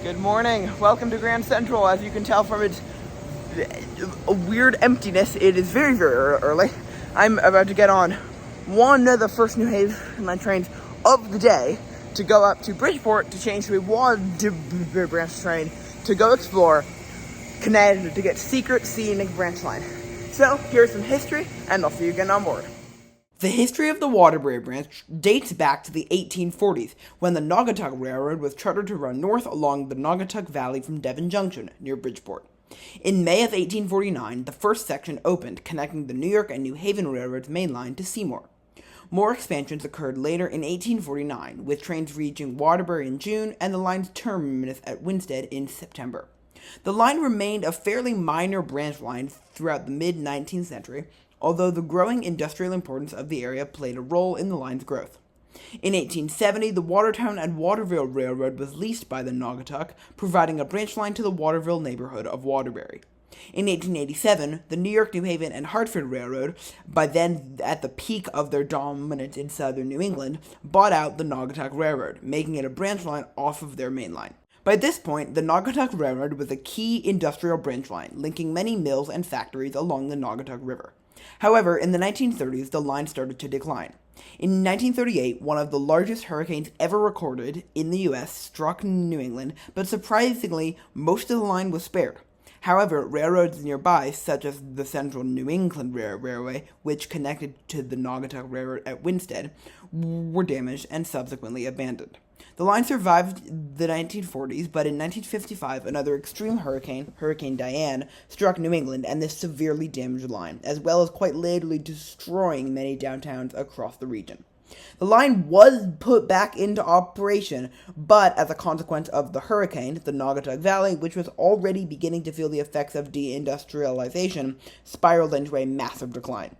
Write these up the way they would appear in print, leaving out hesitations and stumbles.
Good morning. Welcome to Grand Central. As you can tell from its weird emptiness, it is very, very early. I'm about to get on one of the first New Haven trains of the day to go up to Bridgeport to change to a Waterbury branch train to go explore Connecticut to get secret scenic Branchline. So here's some history, and I'll see you again on board. The history of the Waterbury branch dates back to the 1840s, when the Naugatuck Railroad was chartered to run north along the Naugatuck Valley from Devon Junction, near Bridgeport. In May of 1849, the first section opened, connecting the New York and New Haven Railroad's main line to Seymour. More expansions occurred later in 1849, with trains reaching Waterbury in June and the line's terminus at Winsted in September. The line remained a fairly minor branch line throughout the mid-19th century, although the growing industrial importance of the area played a role in the line's growth. In 1870, the Watertown and Waterville Railroad was leased by the Naugatuck, providing a branch line to the Waterville neighborhood of Waterbury. In 1887, the New York, New Haven, and Hartford Railroad, by then at the peak of their dominance in southern New England, bought out the Naugatuck Railroad, making it a branch line off of their main line. By this point, the Naugatuck Railroad was a key industrial branch line, linking many mills and factories along the Naugatuck River. However, in the 1930s, the line started to decline. In 1938, one of the largest hurricanes ever recorded in the U.S. struck New England, but surprisingly, most of the line was spared. However, railroads nearby, such as the Central New England Railway, which connected to the Naugatuck Railroad at Winsted, were damaged and subsequently abandoned. The line survived the 1940s, but in 1955, another extreme hurricane, Hurricane Diane, struck New England, and this severely damaged the line, as well as quite literally destroying many downtowns across the region. The line was put back into operation, but as a consequence of the hurricane, the Naugatuck Valley, which was already beginning to feel the effects of deindustrialization, spiraled into a massive decline.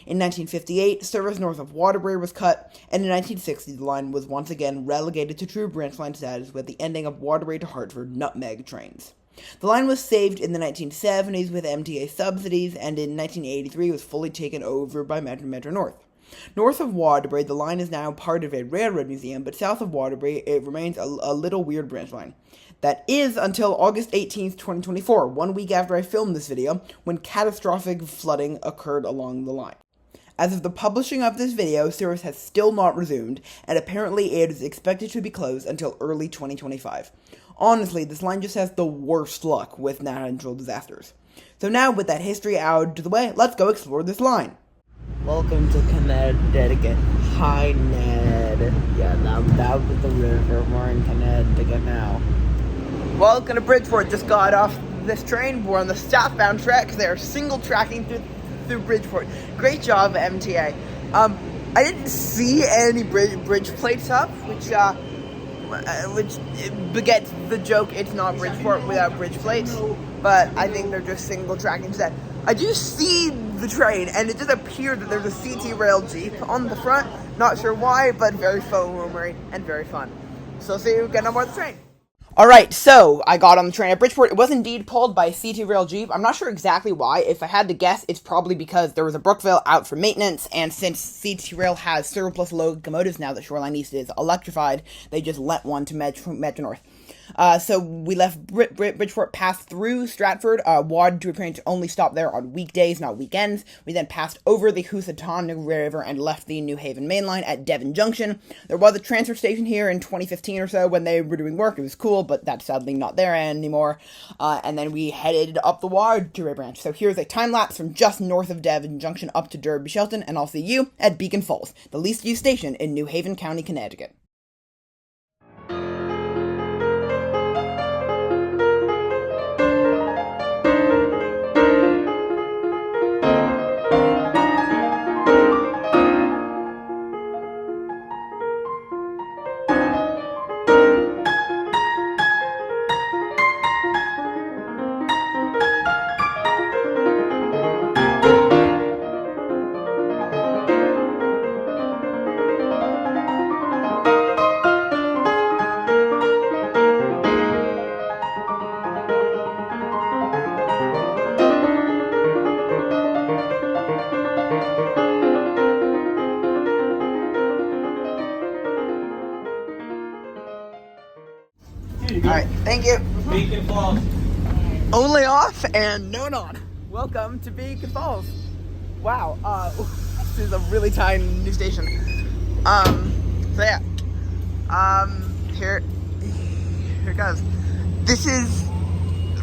In 1958, service north of Waterbury was cut, and in 1960, the line was once again relegated to true branch line status with the ending of Waterbury to Hartford nutmeg trains. The line was saved in the 1970s with MTA subsidies, and in 1983 was fully taken over by Metro North. North of Waterbury, the line is now part of a railroad museum, but south of Waterbury, it remains a little weird branch line. That is until August 18th, 2024, 1 week after I filmed this video, when catastrophic flooding occurred along the line. As of the publishing of this video, service has still not resumed, and apparently it is expected to be closed until early 2025. Honestly, this line just has the worst luck with natural disasters. So now, with that history out of the way, let's go explore this line. Welcome to Connecticut. Hi, Ned. Yeah, that was the river. We're in Connecticut now. Welcome to Bridgeport. Just got off this train. We're on the southbound track. They're single tracking through Bridgeport. Great job, MTA. I didn't see any bridge plates up, which begets the joke, it's not Bridgeport without bridge plates, but I think they're just single track instead. I do see the train, and it does appear that there's a CT Rail Jeep on the front. Not sure why, but very FOMO and very fun. So see you again on board the train. Alright, so I got on the train at Bridgeport. It was indeed pulled by a CT Rail Jeep. I'm not sure exactly why. If I had to guess, it's probably because there was a Brookville out for maintenance, and since CT Rail has surplus locomotives now that Shoreline East is electrified, they just lent one to Metro North. So we left Bridgeport, passed through Stratford. Waterbury trains only stop there on weekdays, not weekends. We then passed over the Housatonic River and left the New Haven main line at Devon Junction. There was a transfer station here in 2015 or so when they were doing work. It was cool, but that's sadly not there anymore. And then we headed up the Waterbury branch. So here's a time lapse from just north of Devon Junction up to Derby Shelton, and I'll see you at Beacon Falls, the least used station in New Haven County, Connecticut. Thank you. Beacon Falls. Only off and no on. Welcome to Beacon Falls. Wow, this is a really tiny new station. So yeah, here it goes. This is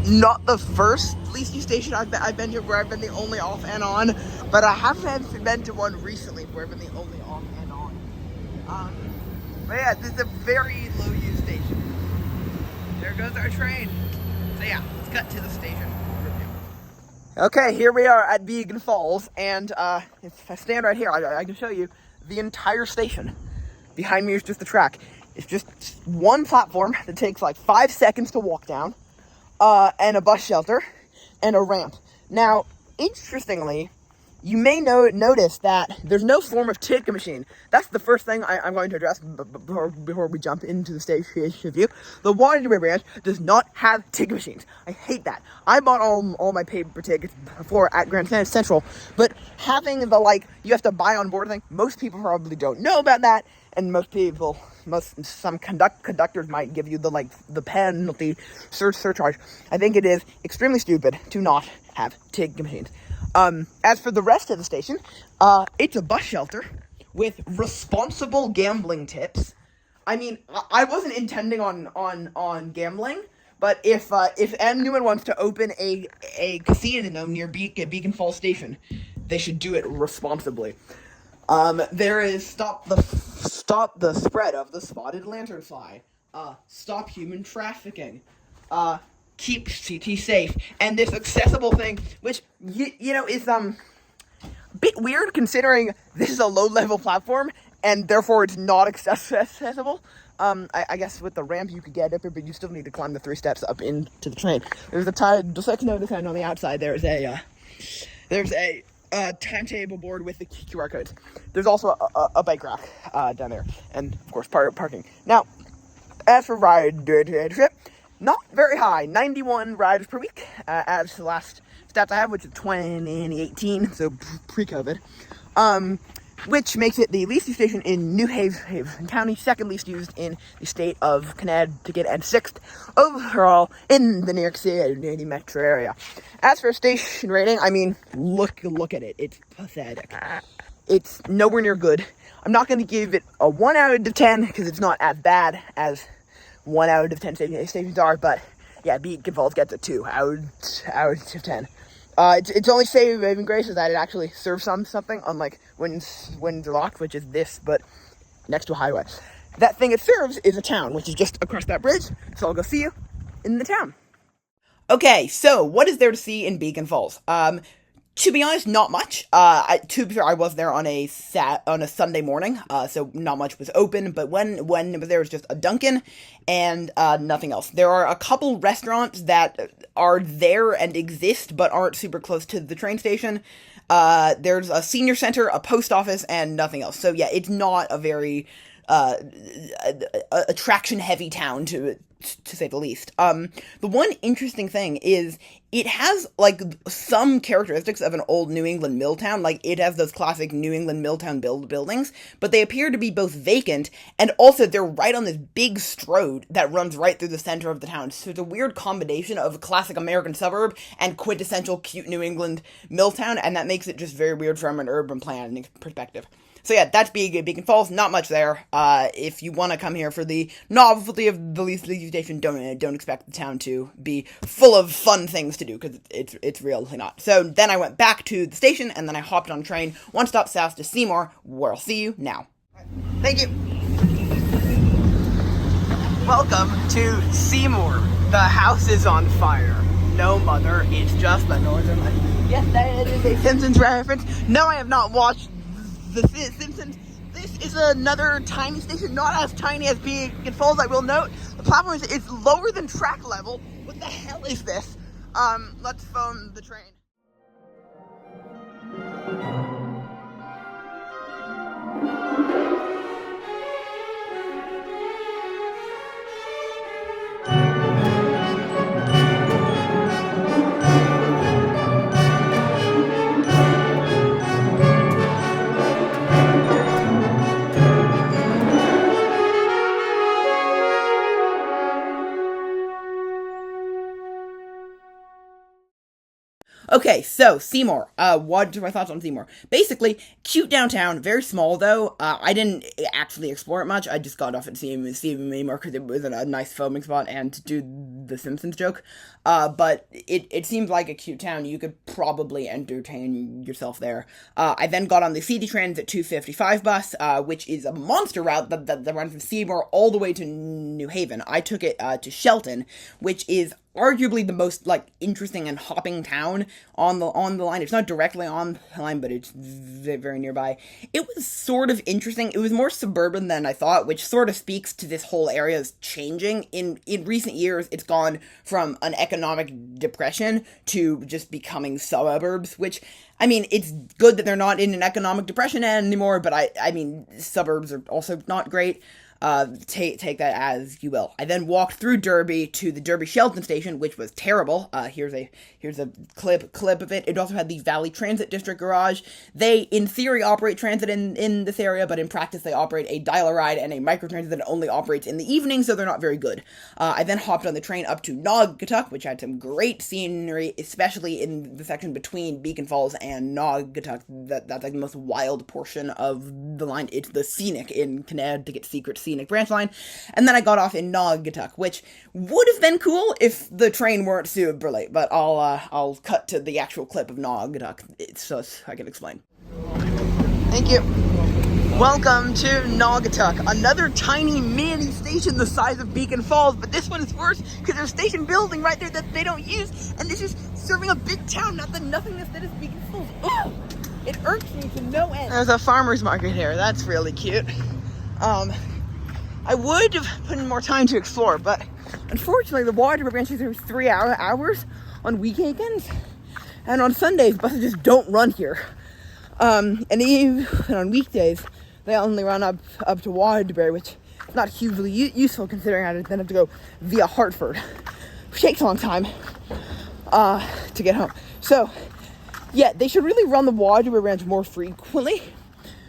not the first least new station I've been to where I've been the only off and on, but I haven't been to one recently where I've been the only off and on. But yeah, this is a very low use station. There goes our train. So yeah, let's cut to the station review. Okay, here we are at Beacon Falls, and if I stand right here, I can show you the entire station. Behind me is just the track. It's just one platform that takes like 5 seconds to walk down, and a bus shelter, and a ramp. Now, interestingly, you may notice that there's no form of ticket machine. That's the first thing I'm going to address before we jump into the station review. The Waterbury branch does not have ticket machines. I hate that. I bought all my paper tickets before at Grand Central, but having the you have to buy on board thing, most people probably don't know about that, and some conductors might give you the penalty surcharge. I think it is extremely stupid to not have ticket machines. As for the rest of the station, it's a bus shelter with responsible gambling tips. I mean, I wasn't intending on gambling, but if anyone wants to open a casino near Beacon Falls Station, they should do it responsibly. There is stop the spread of the spotted lanternfly. Stop human trafficking. Keep CT safe, and this accessible thing, which is a bit weird considering this is a low-level platform and therefore it's not accessible. I guess with the ramp you could get up here, but you still need to climb the 3 steps up into the train. There's a just like notice on the outside. There's a timetable board with the QR codes. There's also a bike rack down there, and of course parking. Now, as for ridership, not very high, 91 riders per week, as the last stats I have, which is 2018, so pre-COVID, which makes it the least used station in New Haven County, second least used in the state of Connecticut, and 6th overall in the New York City metro area. As for station rating, I mean, look at it. It's pathetic. It's nowhere near good. I'm not going to give it a 1 out of 10 because it's not as bad as 1 out of 10 stations are, but yeah, Beacon Falls gets a 2 out of 10. It's only saving grace is that it actually serves something, unlike when they're locked, which is this, but next to a highway. That thing it serves is a town, which is just across that bridge, so I'll go see you in the town. Okay, so what is there to see in Beacon Falls? To be honest, not much. To be fair, I was there on a Sunday morning, so not much was open. But when there was just a Dunkin' and nothing else. There are a couple restaurants that are there and exist, but aren't super close to the train station. There's a senior center, a post office, and nothing else. So yeah, it's not a very attraction-heavy town to say the least. The one interesting thing is it has, some characteristics of an old New England mill town. It has those classic New England mill town buildings, but they appear to be both vacant, and also they're right on this big strode that runs right through the center of the town. So it's a weird combination of a classic American suburb and quintessential cute New England mill town, and that makes it just very weird from an urban planning perspective. So yeah, that's Beacon Falls. Not much there. If you want to come here for the novelty of the least station, don't expect the town to be full of fun things to do, because it's really not. So then I went back to the station, and then I hopped on a train 1 stop south to Seymour, where I'll see you now. Thank you. Welcome to Seymour. The house is on fire. No, mother, it's just the northern light. Yes, that is a Simpsons reference. No, I have not watched The Simpsons. This is another tiny station, not as tiny as Beacon Falls, I will note. The platform is lower than track level. What the hell is this? Let's phone the train. Okay, so Seymour. What are my thoughts on Seymour? Basically, cute downtown, very small though. I didn't actually explore it much. I just got off at Seymour because it was a nice filming spot and to do the Simpsons joke. But it seemed like a cute town. You could probably entertain yourself there. I then got on the CD Transit 255 bus, which is a monster route that runs from Seymour all the way to New Haven. I took it to Shelton, which is arguably the most interesting and hopping town on the line. It's not directly on the line, but it's very nearby. It was sort of interesting. It was more suburban than I thought, which sort of speaks to this whole area's changing. In recent years, it's gone from an economic depression to just becoming suburbs, which, I mean, it's good that they're not in an economic depression anymore, but I mean, suburbs are also not great. Take that as you will. I then walked through Derby to the Derby Shelton station, which was terrible. Here's a clip of it. It also had the Valley Transit District garage. They, in theory, operate transit in this area, but in practice they operate a dial-a-ride and a microtransit that only operates in the evening, so they're not very good. I then hopped on the train up to Naugatuck, which had some great scenery, especially in the section between Beacon Falls and Naugatuck. That's like the most wild portion of the line. It's the Scenic in Connecticut Scenic Branchline, and then I got off in Naugatuck, which would have been cool if the train weren't super late, but I'll cut to the actual clip of Naugatuck so I can explain. Thank you. Welcome to Naugatuck, another tiny mini station the size of Beacon Falls, but this one is worse because there's a station building right there that they don't use, and this is serving a big town, not the nothingness that is Beacon Falls. Ugh! It irks me to no end. There's a farmer's market here. That's really cute. I would have put in more time to explore, but unfortunately the Waterbury branch is 3 hours on weekends, and on Sundays buses just don't run here. And even on weekdays they only run up to Waterbury, which is not hugely useful considering I then have to go via Hartford, which takes a long time to get home. So yeah, they should really run the Waterbury branch more frequently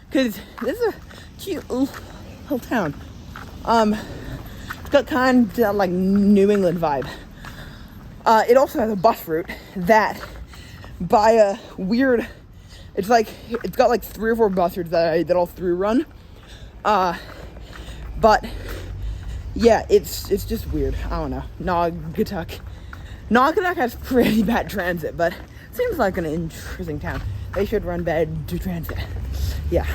because this is a cute little town. It's got kind of like New England vibe. It also has a bus route that, by a weird, it's got like 3 or 4 bus routes that all through run. But yeah, it's just weird. I don't know. Naugatuck has pretty bad transit, but seems like an interesting town. They should run bad transit. Yeah.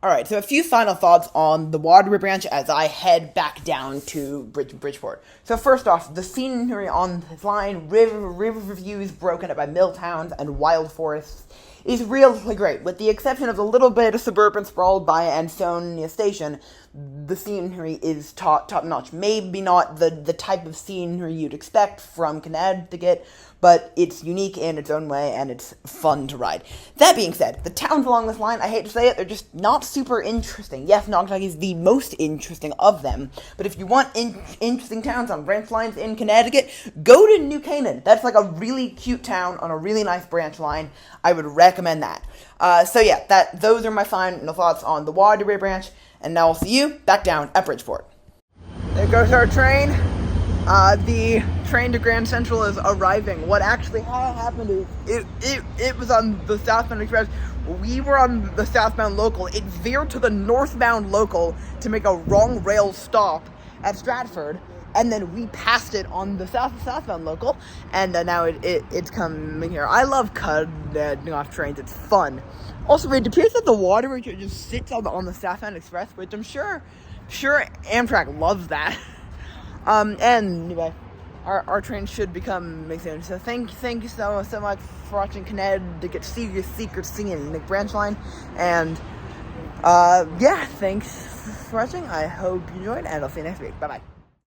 Alright, so a few final thoughts on the Waterbury branch as I head back down to Bridgeport. So first off, the scenery on this line, river views broken up by mill towns and wild forests, is really great. With the exception of a little bit of suburban sprawl by Ansonia Station, the scenery is top-notch. Maybe not the type of scenery you'd expect from Connecticut, but it's unique in its own way, and it's fun to ride. That being said, the towns along this line, I hate to say it, they're just not super interesting. Yes, Naugatuck is the most interesting of them, but if you want interesting towns on branch lines in Connecticut, go to New Canaan. That's like a really cute town on a really nice branch line. I would recommend that. So yeah, those are my final thoughts on the Waterbury branch, and now I'll see you back down at Bridgeport. There goes our train. The train to Grand Central is arriving. What actually happened is it was on the southbound express. We were on the southbound local. It veered to the northbound local to make a wrong rail stop at Stratford, and then we passed it on the southbound local, and now it's coming here. I love cutting off trains. It's fun. Also, it appears that the Waterbury just sits on the southbound express, which I'm sure Amtrak loves that. And anyway, our train should become soon. So thank you so much for watching Connecticut Secret Scenic Branchline, and yeah, thanks for watching. I hope you enjoyed, and I'll see you next week. Bye bye.